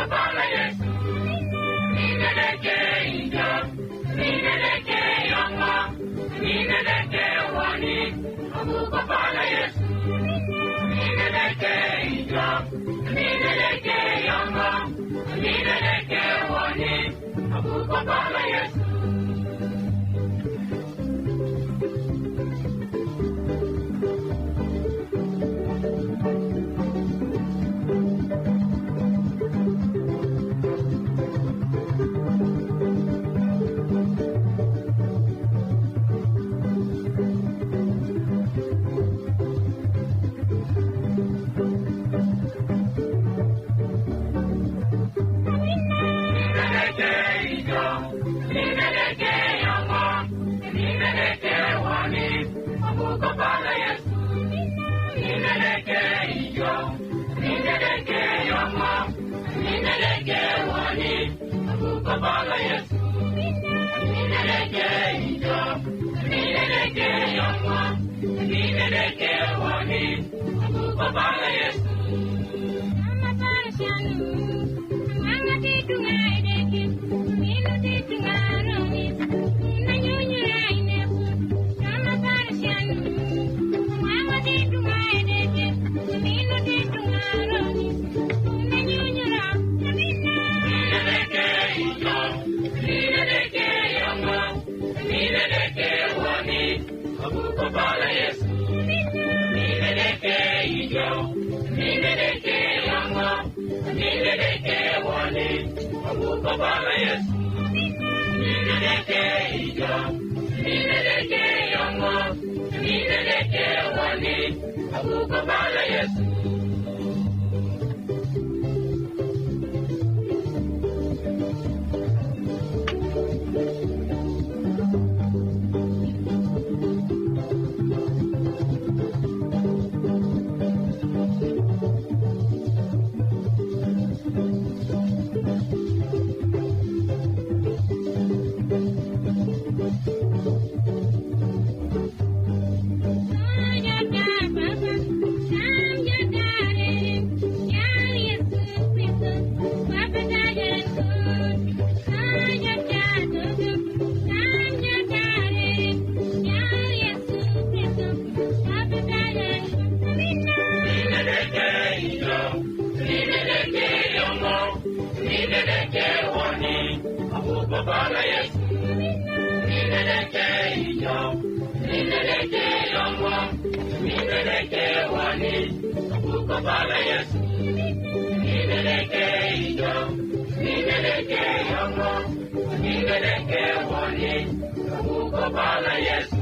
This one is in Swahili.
Bala Yesu, Edeke Inja, Edeke Yama, Edeke Wani, Bala Yesu, Edeke Inja, Edeke Yama, Edeke Wani, Bala Yesu. Bala Yesu, Edeke Inja, Edeke Yama, Edeke Wani, Bala Yesu. Bala Yesu, Edeke Inja, Edeke Yama, Edeke Wani, Bala Yesu, Edeke Inja, Edeke Yama, Edeke Wani, Bala Yesu. Bala Yesu, Edeke Inja, Edeke Yama, Edeke Wani, Bala Yesu, Edeke Inja, Edeke Yama, Edeke Wani, Bala Yesu.